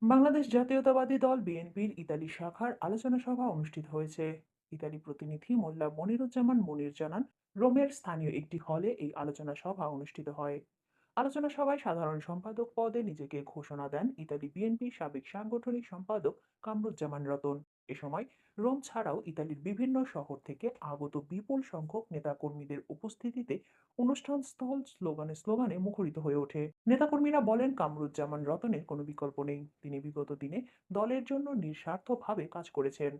বাংলাদেশ জাতীয়তাবাদী দল বিএনপির ইতালি শাখার আলোচনা সভা অনুষ্ঠিত হয়েছে। ইতালি প্রতিনিধি মোল্লা মনিরুজ্জামান মনির জানান, রোমের স্থানীয় একটি হলে এই আলোচনা সভা অনুষ্ঠিত হয়। আলোচনা সভায় সাধারণ সম্পাদক পদে নিজেকে ঘোষণা দেন ইতালি বিএনপির সাবেক সাংগঠনিক সম্পাদক কামরুজ্জামান রতন। এ সময় রোম ছাড়াও ইতালির বিভিন্ন শহর থেকে আগত বিপুল সংখ্যক নেতাকর্মীদের উপস্থিতিতে অনুষ্ঠান স্থল স্লোগানে স্লোগানে মুখরিত হয়ে ওঠে। নেতাকর্মীরা বলেন, কামরুজ্জামান রতনের কোনো বিকল্প নেই। তিনি বিগত দিনে দলের জন্য নিঃস্বার্থভাবে কাজ করেছেন,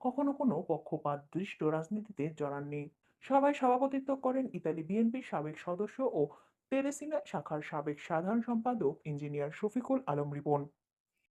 কখনো কোনো পক্ষপাত দৃষ্ট রাজনীতিতে জড়াননি। সভায় সভাপতিত্ব করেন ইতালি বিএনপির সাবেক সদস্য ও তেরেসিনা শাখার সাবেক সাধারণ সম্পাদক ইঞ্জিনিয়ার শফিকুল আলম রিপন।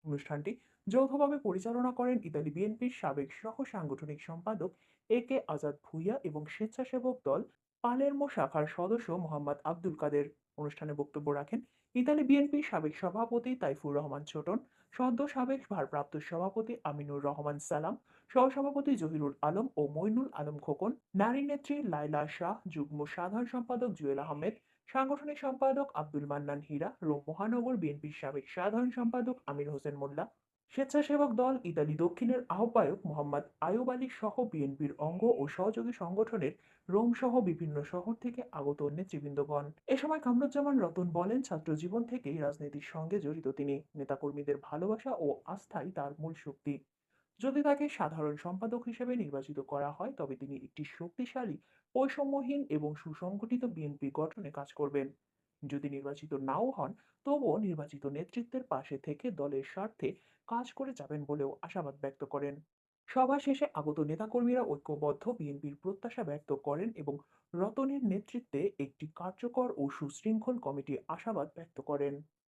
অনুষ্ঠানটি যৌথভাবে পরিচালনা করেন ইতালি বিএনপির সাবেক সহ সাংগঠনিক সম্পাদক এ কে আজাদ ভুঁইয়া এবং স্বেচ্ছাসেবক দল পালেরমো শাখার সদস্য মোহাম্মদ আব্দুল কাদের। অনুষ্ঠানে বক্তব্য রাখেন ইতালি বিএনপির সাবেক সভাপতি তাইফুর রহমান ছোটন, সদ্য সাবেক ভারপ্রাপ্ত সভাপতি আমিনুর রহমান সালাম, সহসভাপতি জহিরুল আলম ও মইনুল আলম খোকন, নারী নেত্রী লাইলা শাহ, যুগ্ম সাধারণ সম্পাদক জুয়েল আহমেদ, সাংগঠনিক সম্পাদক আব্দুল মান্নান হীরা, রোম মহানগর বিএনপির সাবেক সাধারণ সম্পাদক আমির হোসেন মোল্লা, স্বেচ্ছাসেবক দল ইতালি দক্ষিণের আহ্বায়ক মোহাম্মদ আয়ুব আলী সহ বিএনপির অঙ্গ ও সহযোগী সংগঠনের রোম সহ বিভিন্ন শহর থেকে আগত নেতৃবৃন্দগণ। এ সময় কামরুজ্জামান রতন বলেন, ছাত্র জীবন থেকেই রাজনীতির সঙ্গে জড়িত তিনি। নেতাকর্মীদের ভালোবাসা ও আস্থাই তার মূল শক্তি। যদি তাকে সাধারণ সম্পাদক হিসেবে নির্বাচিত করা হয়, তবে তিনি একটি শক্তিশালী, বৈষম্যহীন এবং সুসংগঠিত বিএনপি গঠনে কাজ করবেন। যদি নির্বাচিত নাও হন, তবুও নির্বাচিত নেতৃত্বের পাশে থেকে দলের স্বার্থে কাজ করে যাবেন বলেও আশাবাদ ব্যক্ত করেন। সভা শেষে আগত নেতাকর্মীরা ঐক্যবদ্ধ বিএনপির প্রত্যাশা ব্যক্ত করেন এবং রতনের নেতৃত্বে একটি কার্যকর ও সুশৃঙ্খল কমিটি আশাবাদ ব্যক্ত করেন।